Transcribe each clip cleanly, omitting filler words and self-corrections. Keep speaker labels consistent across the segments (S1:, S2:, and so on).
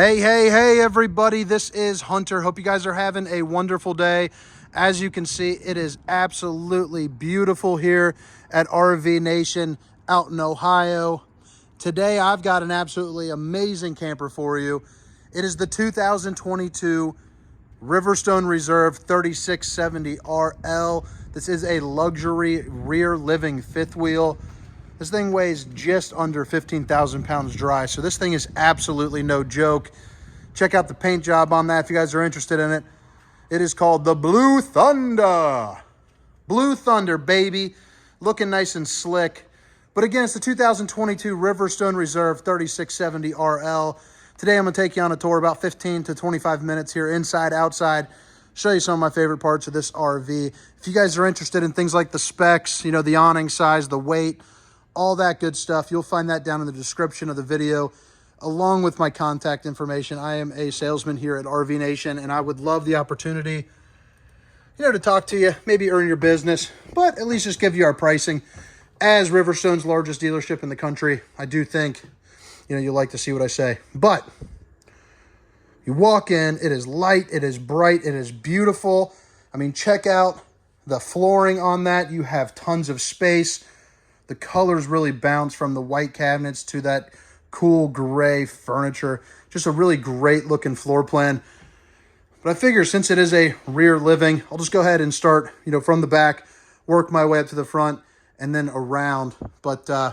S1: Hey, everybody. This is Hunter. Hope you guys are having a wonderful day. As you can see, it is absolutely beautiful here at RV Nation out in Ohio. Today, I've got an absolutely amazing camper for you. It is the 2022 Riverstone Reserve 3670RL. This is a luxury rear living fifth wheel. This thing weighs just under 15,000 pounds dry, so this thing is absolutely no joke. Check out the paint job on that if you guys are interested in it. It is called the Blue Thunder. Blue Thunder, baby. Looking nice and slick. But again, it's the 2022 Riverstone Reserve 3670RL. Today I'm going to take you on a tour, about 15 to 25 minutes here, inside, outside. Show you some of my favorite parts of this RV. If you guys are interested in things like the specs, you know, the awning size, the weight, all that good stuff, you'll find that down in the description of the video, along with my contact information. I am a salesman here at RV Nation, and I would love the opportunity, you know, to talk to you, maybe earn your business, but at least just give you our pricing. As Riverstone's largest dealership in the country, I do think, you know, you'll like to see what I say. But you walk in, it is light, it is bright, it is beautiful. I mean, check out the flooring on that. You have tons of space. The colors really bounce from the white cabinets to that cool gray furniture. Just a really great looking floor plan. But I figure since it is a rear living, I'll just go ahead and start, you know, from the back, work my way up to the front and then around. But yeah,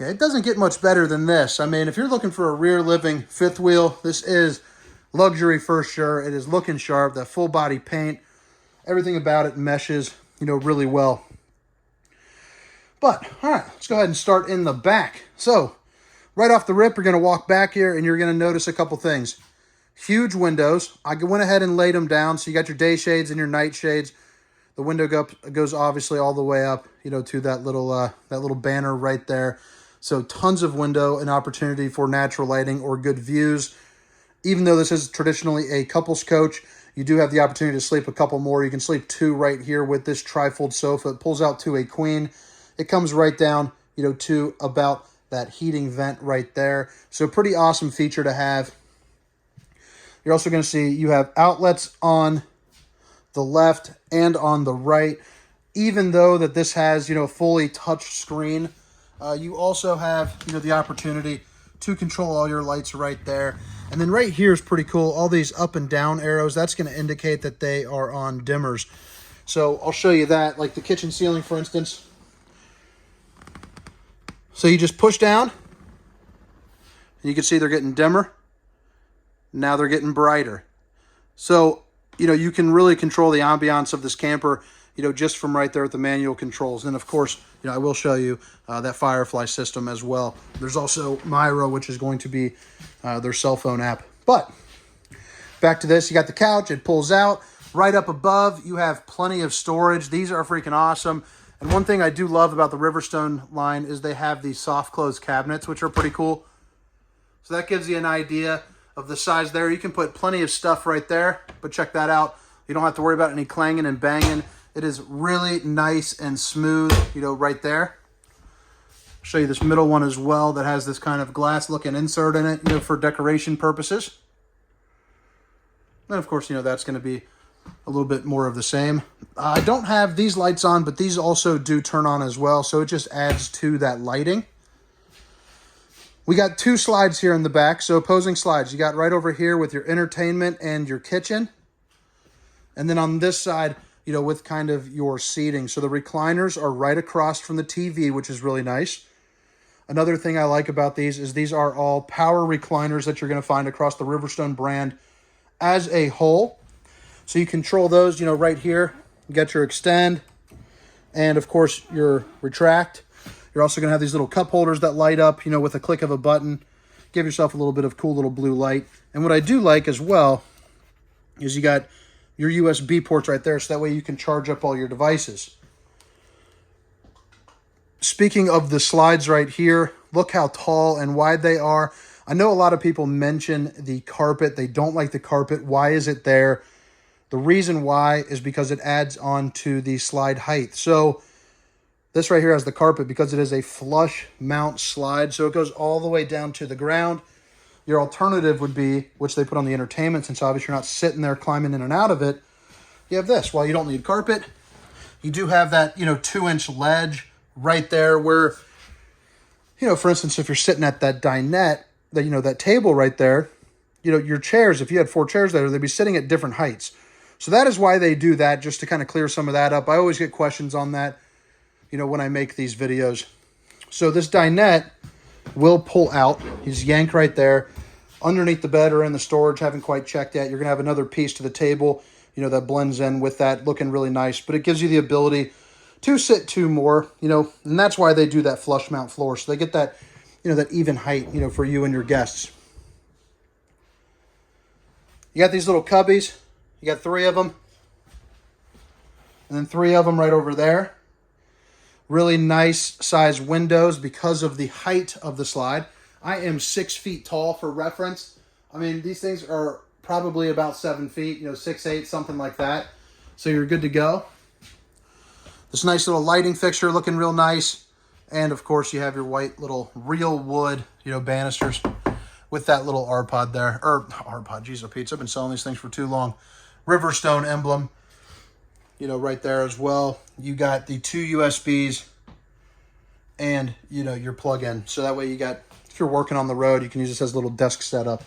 S1: it doesn't get much better than this. I mean, if you're looking for a rear living fifth wheel, this is luxury for sure. It is looking sharp, that full body paint, everything about it meshes, you know, really well. But, all right, let's go ahead and start in the back. So, right off the rip, you're going to walk back here, and you're going to notice a couple things. Huge windows. I went ahead and laid them down, so you got your day shades and your night shades. The window goes obviously all the way up, you know, to that little banner right there. So, tons of window and opportunity for natural lighting or good views. Even though this is traditionally a couples coach, you do have the opportunity to sleep a couple more. You can sleep two right here with this trifold sofa. It pulls out to a queen. It comes right down, you know, to about that heating vent right there. So pretty awesome feature to have. You're also going to see you have outlets on the left and on the right. Even though that this has, you know, fully touch screen, you also have, you know, the opportunity to control all your lights right there. And then right here is pretty cool. All these up and down arrows, that's going to indicate that they are on dimmers. So I'll show you that, like the kitchen ceiling, for instance. So you just push down, and you can see they're getting dimmer. Now they're getting brighter. So, you know, you can really control the ambiance of this camper, you know, just from right there at the manual controls. And of course, you know, I will show you that Firefly system as well. There's also Myro, which is going to be their cell phone app. But back to this, you got the couch, it pulls out. Right up above, you have plenty of storage. These are freaking awesome. And one thing I do love about the Riverstone line is they have these soft close cabinets, which are pretty cool. So that gives you an idea of the size there. You can put plenty of stuff right there, but check that out. You don't have to worry about any clanging and banging. It is really nice and smooth, you know, right there. I'll show you this middle one as well that has this kind of glass looking insert in it, you know, for decoration purposes. And of course, you know, that's going to be a little bit more of the same. I don't have these lights on, but these also do turn on as well, so it just adds to that lighting. We got two slides here in the back, so opposing slides. You got right over here with your entertainment and your kitchen. And then on this side, you know, with kind of your seating. So the recliners are right across from the TV, which is really nice. Another thing I like about these is these are all power recliners that you're going to find across the Riverstone brand as a whole. So you control those, you know, right here. You got your extend and, of course, your retract. You're also going to have these little cup holders that light up, you know, with a click of a button. Give yourself a little bit of cool little blue light. And what I do like as well is you got your USB ports right there, so that way you can charge up all your devices. Speaking of the slides right here, look how tall and wide they are. I know a lot of people mention the carpet. They don't like the carpet. Why is it there? The reason why is because it adds on to the slide height. So this right here has the carpet because it is a flush mount slide. So it goes all the way down to the ground. Your alternative would be, which they put on the entertainment, since obviously you're not sitting there climbing in and out of it, you have this. While you don't need carpet, you do have that, 2-inch ledge right there where, for instance, if you're sitting at that dinette, that table right there, your chairs, if you had 4 chairs there, they'd be sitting at different heights. So that is why they do that, just to kind of clear some of that up. I always get questions on that, when I make these videos. So this dinette will pull out. You just yank right there. Underneath the bed or in the storage, haven't quite checked yet. You're going to have another piece to the table, that blends in with that, looking really nice. But it gives you the ability to sit 2 more, and that's why they do that flush mount floor. So they get that, that even height, for you and your guests. You got these little cubbies. You got 3 of them. And then 3 of them right over there. Really nice size windows because of the height of the slide. I am 6 feet tall for reference. I mean, these things are probably about 7 feet, 6'8", something like that. So you're good to go. This nice little lighting fixture looking real nice. And of course you have your white little real wood, banisters with that little R-Pod there. Or R-Pod, geez, Pete, I've been selling these things for too long. Riverstone emblem, right there as well. You got the 2 USBs and, your plug-in. So that way you got, if you're working on the road, you can use this as a little desk setup.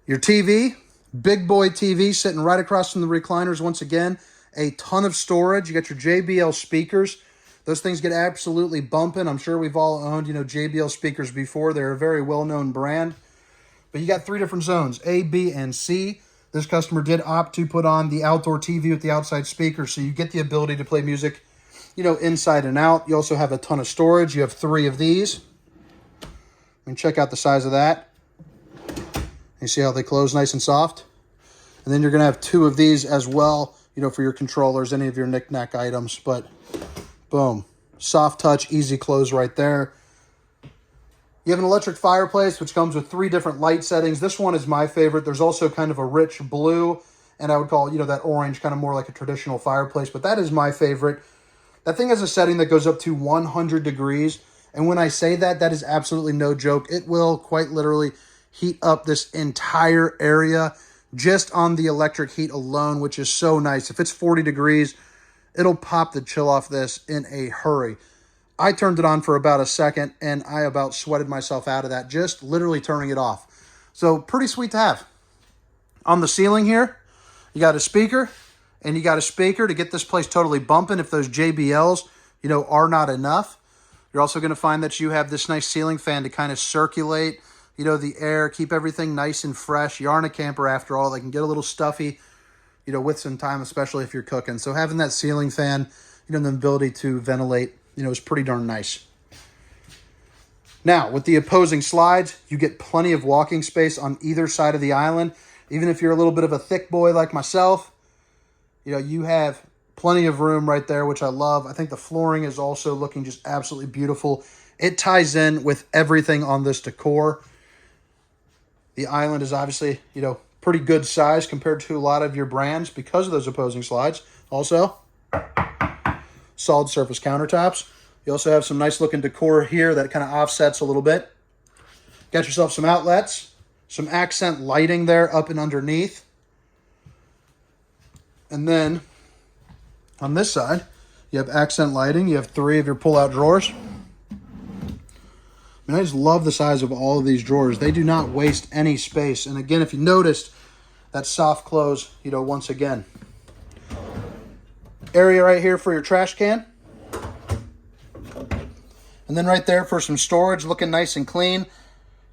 S1: Your TV, big boy TV sitting right across from the recliners once again. A ton of storage. You got your JBL speakers. Those things get absolutely bumping. I'm sure we've all owned, JBL speakers before. They're a very well-known brand. But you got 3 different zones, A, B, and C. This customer did opt to put on the outdoor TV with the outside speaker, so you get the ability to play music, inside and out. You also have a ton of storage. You have 3 of these. And check out the size of that. You see how they close nice and soft? And then you're going to have 2 of these as well, for your controllers, any of your knick-knack items. But boom, soft touch, easy close right there. You have an electric fireplace, which comes with 3 different light settings. This one is my favorite. There's also kind of a rich blue, and I would call, that orange, kind of more like a traditional fireplace. But that is my favorite. That thing has a setting that goes up to 100 degrees. And when I say that, that is absolutely no joke. It will quite literally heat up this entire area just on the electric heat alone, which is so nice. If it's 40 degrees, it'll pop the chill off this in a hurry. I turned it on for about a second, and I about sweated myself out of that, just literally turning it off. So pretty sweet to have. On the ceiling here, you got a speaker, and you got a speaker to get this place totally bumping if those JBLs, are not enough. You're also going to find that you have this nice ceiling fan to kind of circulate, the air, keep everything nice and fresh. You aren't a camper after all. They can get a little stuffy, with some time, especially if you're cooking. So having that ceiling fan, and the ability to ventilate, is pretty darn nice. Now, with the opposing slides, you get plenty of walking space on either side of the island. Even if you're a little bit of a thick boy like myself, you have plenty of room right there, which I love. I think the flooring is also looking just absolutely beautiful. It ties in with everything on this decor. The island is obviously, pretty good size compared to a lot of your brands because of those opposing slides. Also, solid surface countertops. You also have some nice looking decor here that kind of offsets a little bit. Got yourself some outlets, some accent lighting there up and underneath. And then on this side, you have accent lighting. You have 3 of your pull-out drawers. I just love the size of all of these drawers. They do not waste any space. And again, if you noticed, that soft close, once again. Area right here for your trash can. And then right there for some storage, looking nice and clean.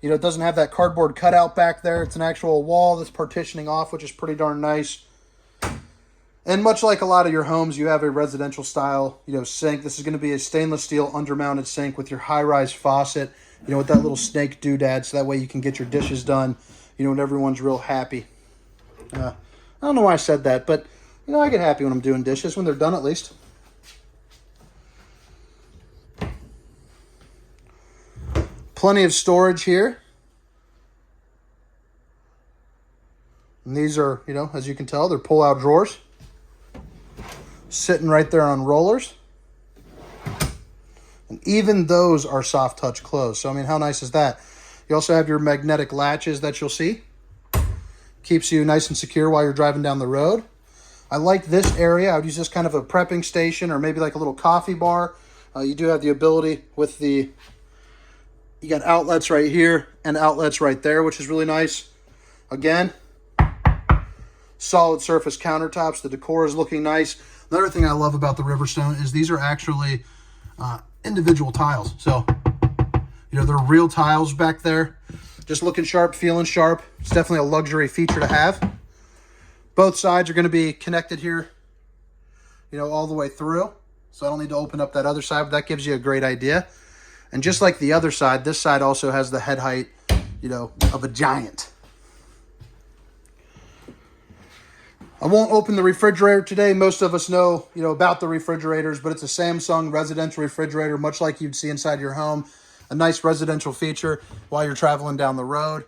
S1: It doesn't have that cardboard cutout back there. It's an actual wall that's partitioning off, which is pretty darn nice. And much like a lot of your homes, you have a residential style, sink. This is going to be a stainless steel undermounted sink with your high-rise faucet, with that little snake doodad, so that way you can get your dishes done, and everyone's real happy. I don't know why I said that, but, I get happy when I'm doing dishes, when they're done at least. Plenty of storage here. And these are, as you can tell, they're pull-out drawers. Sitting right there on rollers. An Even those are soft touch closed. So, I mean, how nice is that? You also have your magnetic latches that you'll see. Keeps you nice and secure while you're driving down the road. I like this area. I would use this kind of a prepping station or maybe like a little coffee bar. You do have the ability with the, you got outlets right here and outlets right there, which is really nice. Again, solid surface countertops. The decor is looking nice. Another thing I love about the Riverstone is these are actually individual tiles. So, you know, they're real tiles back there. Just looking sharp, feeling sharp. It's definitely a luxury feature to have. Both sides are going to be connected here, you know, all the way through. So I don't need to open up that other side, but that gives you a great idea. And just like the other side, this side also has the head height, you know, of a giant. I won't open the refrigerator today. Most of us know, you know, about the refrigerators, but it's a Samsung residential refrigerator, much like you'd see inside your home. A nice residential feature while you're traveling down the road.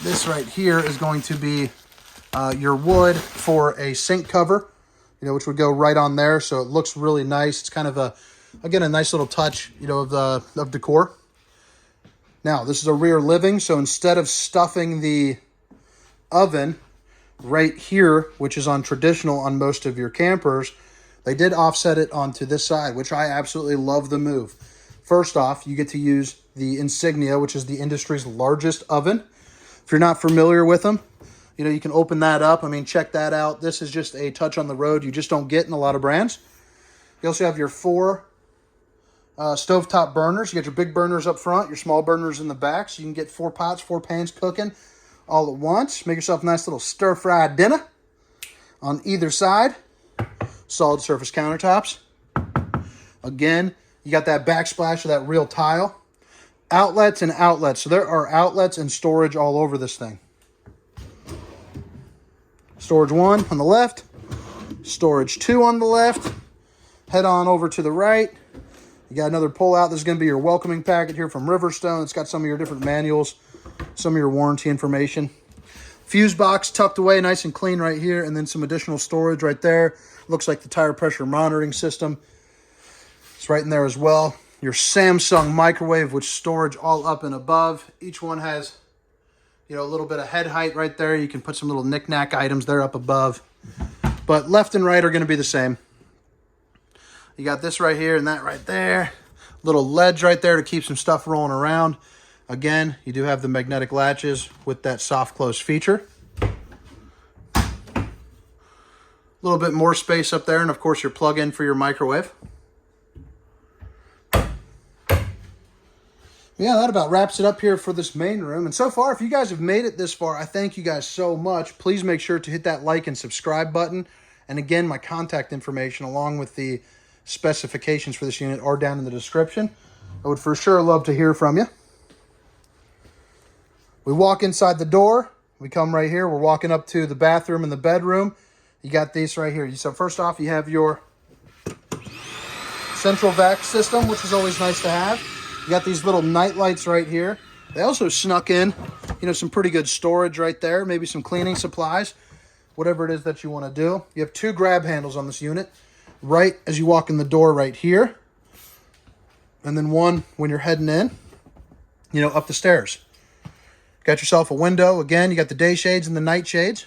S1: This right here is going to be your wood for a sink cover, you know, which would go right on there. So it looks really nice. It's kind of a, again, a nice little touch, you know, of decor. Now, this is a rear living. So instead of stuffing the oven right here, which is on traditional on most of your campers, they did offset it onto this side, which I absolutely love the move. First off, you get to use the Insignia, which is the industry's largest oven. If you're not familiar with them, you know, you can open that up. I mean, check that out. This is just a touch on the road you just don't get in a lot of brands. You also have your 4 stovetop burners. You got your big burners up front, your small burners in the back, so you can get 4 pots, 4 pans cooking all at once. Make yourself a nice little stir-fried dinner on either side. Solid surface countertops. Again, you got that backsplash of that real tile. Outlets and outlets. So there are outlets and storage all over this thing. Storage 1 on the left. Storage 2 on the left. Head on over to the right. You got another pull out. This is going to be your welcoming packet here from Riverstone. It's got some of your different manuals, some of your warranty information. Fuse box tucked away nice and clean right here. And then some additional storage right there. Looks like the tire pressure monitoring system. It's right in there as well. Your Samsung microwave with storage all up and above. Each one has, you know, a little bit of head height right there. You can put some little knick-knack items there up above. But left and right are going to be the same. You got this right here and that right there. Little ledge right there to keep some stuff rolling around. Again, you do have the magnetic latches with that soft close feature. A little bit more space up there, and of course your plug-in for your microwave. Yeah, that about wraps it up here for this main room. And so far, if you guys have made it this far, I thank you guys so much. Please make sure to hit that like and subscribe button. And again, my contact information along with the specifications for this unit are down in the description. I would for sure love to hear from you. We walk inside the door. We come right here. We're walking up to the bathroom and the bedroom. You got these right here. So first off, you have your central vac system, which is always nice to have. You got these little night lights right here. They also snuck in, you know, some pretty good storage right there. Maybe some cleaning supplies, whatever it is that you want to do. You have 2 grab handles on this unit, right as you walk in the door right here. And then one when you're heading in, you know, up the stairs. Got yourself a window. Again, you got the day shades and the night shades.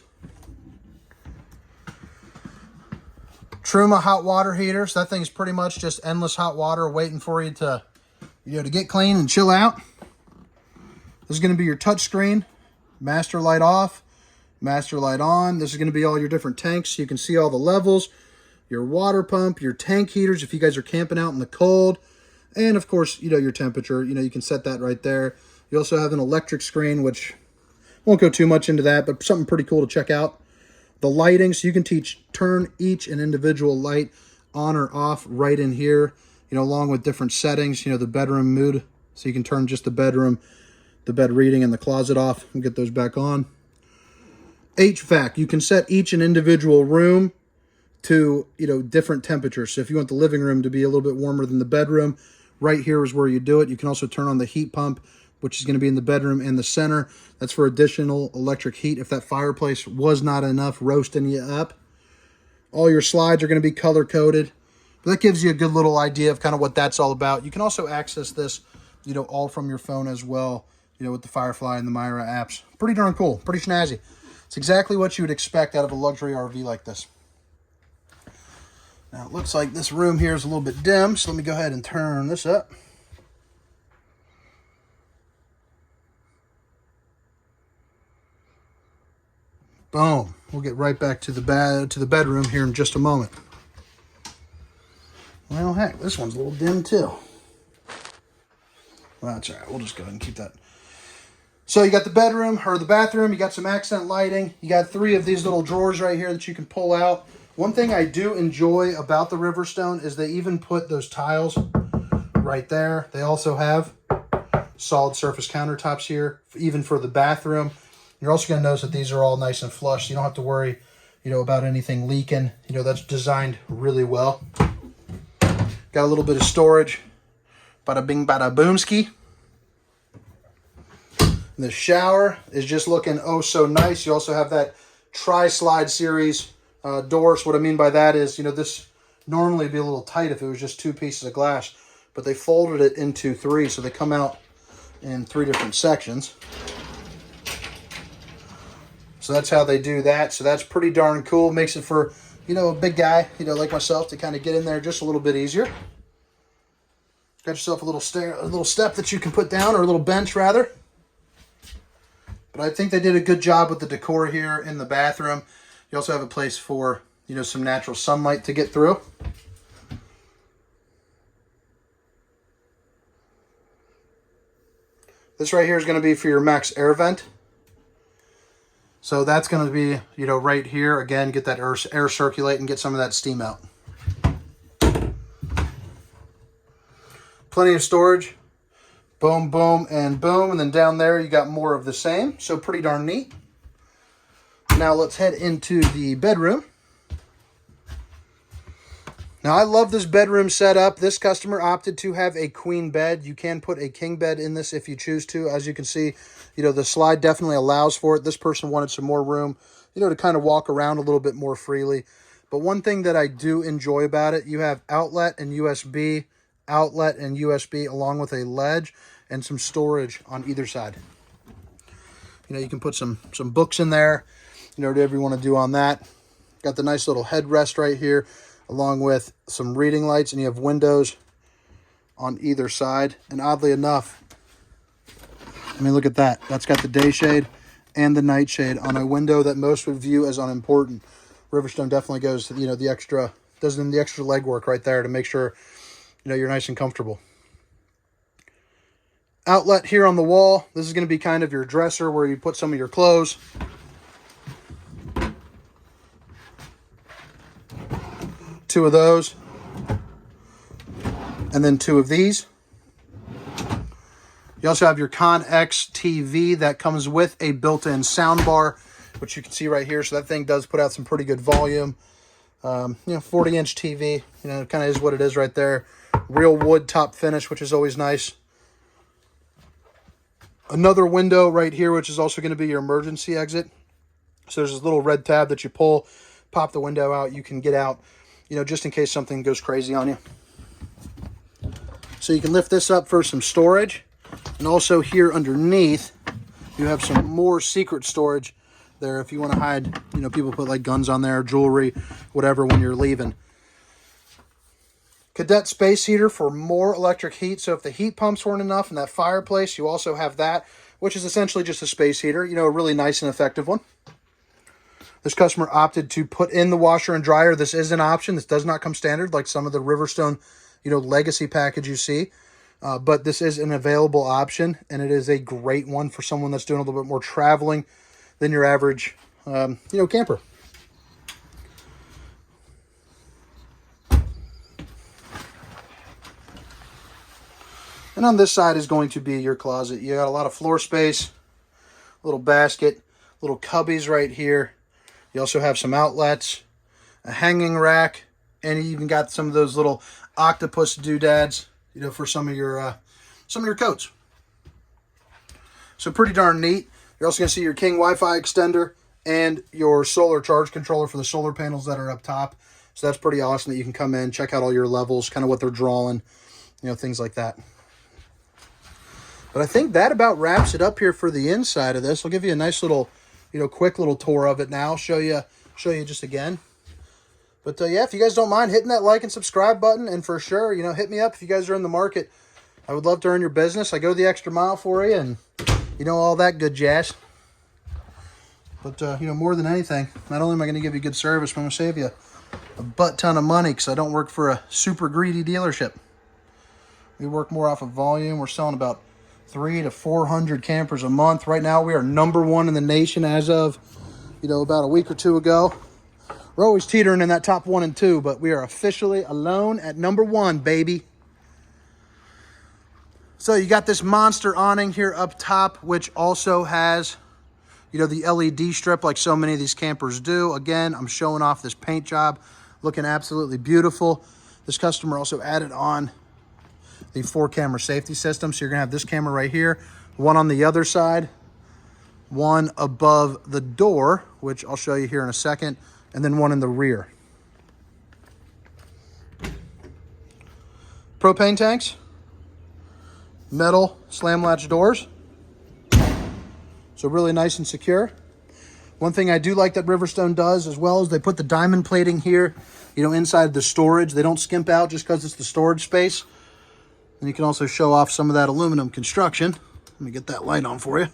S1: Truma hot water heater. So that thing's pretty much just endless hot water waiting for you to, you know, to get clean and chill out. This is going to be your touch screen. Master light off, master light on. This is going to be all your different tanks. So you can see all the levels, your water pump, your tank heaters if you guys are camping out in the cold. And of course, you know, your temperature, you know, you can set that right there. You also have an electric screen, which won't go too much into that, but something pretty cool to check out. The lighting, so you can turn each and individual light on or off right in here, you know, along with different settings, you know, the bedroom mood. So you can turn just the bedroom, the bed reading, and the closet off and get those back on. HVAC, you can set each and individual room to, you know, different temperatures. So if you want the living room to be a little bit warmer than the bedroom, right here is where you do it. You can also turn on the heat pump, which is going to be in the bedroom and the center. That's for additional electric heat if that fireplace was not enough roasting you up. All your slides are going to be color-coded. But But that gives you a good little idea of kind of what that's all about. You can also access this, you know, all from your phone as well, you know, with the Firefly and the Myra apps. Pretty darn cool, pretty snazzy. It's exactly what you would expect out of a luxury RV like this. Now, it looks like this room here is a little bit dim, so let me go ahead and turn this up. Boom. We'll get right back to the bedroom here in just a moment. Well, heck, this one's a little dim too. Well, that's all right. We'll just go ahead and keep that. So you got the bedroom, or the bathroom, you got some accent lighting. You got 3 of these little drawers right here that you can pull out. One thing I do enjoy about the Riverstone is they even put those tiles right there. They also have solid surface countertops here, even for the bathroom. You're also going to notice that these are all nice and flush. So you don't have to worry, you know, about anything leaking. You know, that's designed really well. Got a little bit of storage. Bada bing, bada boomski. The shower is just looking oh so nice. You also have that tri-slide series doors. What I mean by that is, you know, this normally would be a little tight if it was just 2 pieces of glass, but they folded it into 3, so they come out in 3 different sections. So that's how they do that. So that's pretty darn cool. Makes it for, you know, a big guy, you know, like myself, to kind of get in there just a little bit easier. Got yourself a little step that you can put down, or a little bench rather. But I think they did a good job with the decor here in the bathroom. You also have a place for, you know, some natural sunlight to get through. This right here is going to be for your max air vent. So that's going to be, you know, right here. Again, get that air circulate and get some of that steam out. Plenty of storage. Boom, boom, and boom. And then down there, you got more of the same. So pretty darn neat. Now let's head into the bedroom. Now I love this bedroom setup. This customer opted to have a queen bed. You can put a king bed in this if you choose to. As you can see, you know, the slide definitely allows for it. This person wanted some more room, you know, to kind of walk around a little bit more freely. But one thing that I do enjoy about it, you have outlet and USB, along with a ledge and some storage on either side. You know, you can put some books in there, you know, whatever you want to do on that. Got the nice little headrest right here, along with some reading lights, and you have windows on either side. And oddly enough, I mean, look at that. That's got the day shade and the night shade on a window that most would view as unimportant. Riverstone definitely goes, you know, the extra legwork right there to make sure, you know, you're nice and comfortable. Outlet here on the wall. This is going to be kind of your dresser where you put some of your clothes. Two of those. And then 2 of these. You also have your Connex TV that comes with a built-in sound bar, which you can see right here. So that thing does put out some pretty good volume. You know, 40-inch TV, you know, it kind of is what it is right there. Real wood top finish, which is always nice. Another window right here, which is also going to be your emergency exit. So there's this little red tab that you pull, pop the window out. You can get out, you know, just in case something goes crazy on you. So you can lift this up for some storage. And also here underneath, you have some more secret storage there if you want to hide, you know, people put like guns on there, jewelry, whatever when you're leaving. Cadet space heater for more electric heat. So if the heat pumps weren't enough in that fireplace, you also have that, which is essentially just a space heater, you know, a really nice and effective one. This customer opted to put in the washer and dryer. This is an option. This does not come standard like some of the Riverstone, you know, legacy package you see. But this is an available option, and it is a great one for someone that's doing a little bit more traveling than your average, you know, camper. And on this side is going to be your closet. You got a lot of floor space, a little basket, little cubbies right here. You also have some outlets, a hanging rack, and you even got some of those little octopus doodads, you know, for some of your coats. So pretty darn neat. You're also going to see your King Wi-Fi extender and your solar charge controller for the solar panels that are up top. So that's pretty awesome that you can come in, check out all your levels, kind of what they're drawing, you know, things like that. But I think that about wraps it up here for the inside of this. I'll give you a nice little, you know, quick little tour of it now. Show you just again. But yeah, if you guys don't mind hitting that like and subscribe button, and for sure, you know, hit me up if you guys are in the market. I would love to earn your business. I go the extra mile for you, and you know, all that good jazz. But you know, more than anything, not only am I going to give you good service, but I'm going to save you a butt ton of money because I don't work for a super greedy dealership. We work more off of volume. We're selling about 300 to 400 campers a month. Right now, we are #1 in the nation as of, you know, about a week or two ago. We're always teetering in that top 1 and 2, but we are officially alone at #1, baby. So you got this monster awning here up top, which also has, you know, the LED strip like so many of these campers do. Again, I'm showing off this paint job, looking absolutely beautiful. This customer also added on the 4-camera safety system. So you're gonna have this camera right here, one on the other side, one above the door, which I'll show you here in a second, and then one in the rear. Propane tanks, metal slam latch doors. So really nice and secure. One thing I do like that Riverstone does as well is they put the diamond plating here, you know, inside the storage. They don't skimp out just because it's the storage space. And you can also show off some of that aluminum construction. Let me get that light on for you.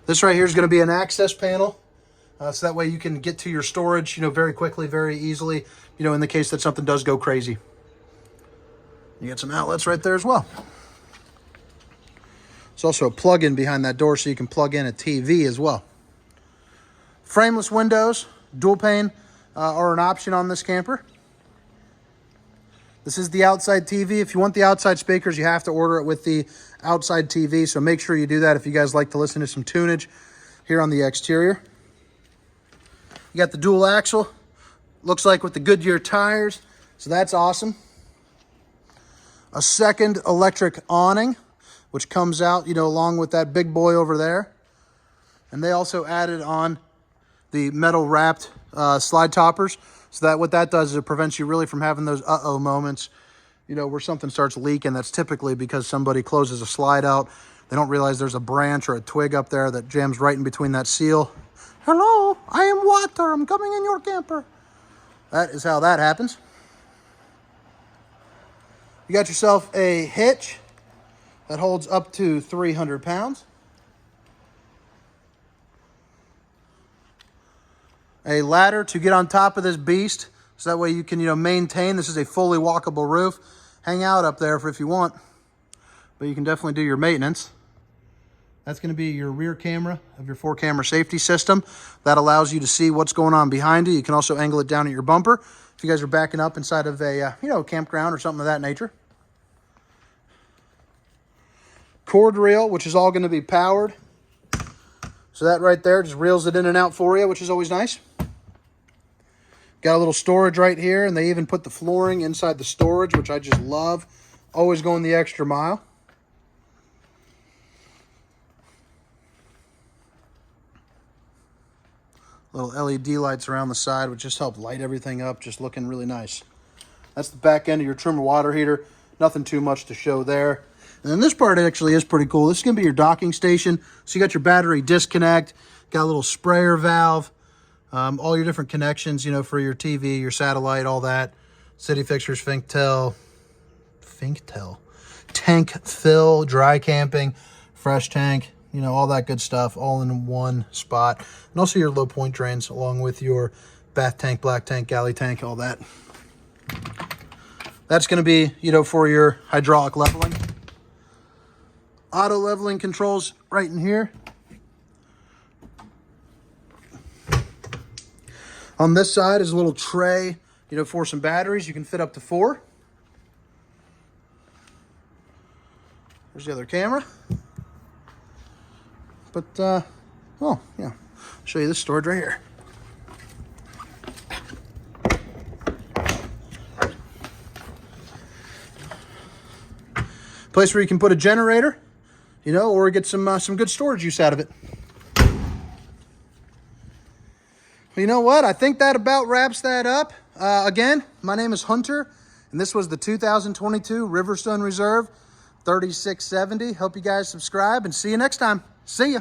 S1: This right here is going to be an access panel. So that way you can get to your storage, you know, very quickly, very easily, you know, in the case that something does go crazy. You got some outlets right there as well. There's also a plug-in behind that door so you can plug in a TV as well. Frameless windows, dual pane are an option on this camper. This is the outside TV. If you want the outside speakers, you have to order it with the outside TV, so make sure you do that if you guys like to listen to some tunage here on the exterior. You got the dual axle, looks like with the Goodyear tires, so that's awesome. A second electric awning, which comes out, you know, along with that big boy over there. And they also added on the metal wrapped slide toppers. So that what that does is it prevents you really from having those uh-oh moments, you know, where something starts leaking. That's typically because somebody closes a slide out. They don't realize there's a branch or a twig up there that jams right in between that seal. Hello, I am water. I'm coming in your camper. That is how that happens. You got yourself a hitch that holds up to 300 pounds. A ladder to get on top of this beast, so that way you can, you know, maintain. This is a fully walkable roof. Hang out up there if you want, but you can definitely do your maintenance. That's going to be your rear camera of your 4-camera safety system. That allows you to see what's going on behind you. You can also angle it down at your bumper if you guys are backing up inside of a, you know, campground or something of that nature. Cord reel, which is all going to be powered. So that right there just reels it in and out for you, which is always nice. Got a little storage right here, and they even put the flooring inside the storage, which I just love. Always going the extra mile. Little LED lights around the side, which just help light everything up, just looking really nice. That's the back end of your trimmer water heater. Nothing too much to show there. And then this part actually is pretty cool. This is going to be your docking station. So you got your battery disconnect, got a little sprayer valve, all your different connections, you know, for your TV, your satellite, all that. City fixtures, tank fill, dry camping, fresh tank, you know, all that good stuff, all in one spot. And also your low point drains, along with your bath tank, black tank, galley tank, all that. That's going to be, you know, for your hydraulic leveling. Auto leveling controls right in here. On this side is a little tray, you know, for some batteries. You can fit up to 4. There's the other camera. But, oh, yeah. I'll show you this storage right here. Place where you can put a generator, you know, or get some good storage use out of it. You know what? I think that about wraps that up. Again, my name is Hunter, and this was the 2022 Riverstone Reserve 3670. Hope you guys subscribe, and see you next time. See ya.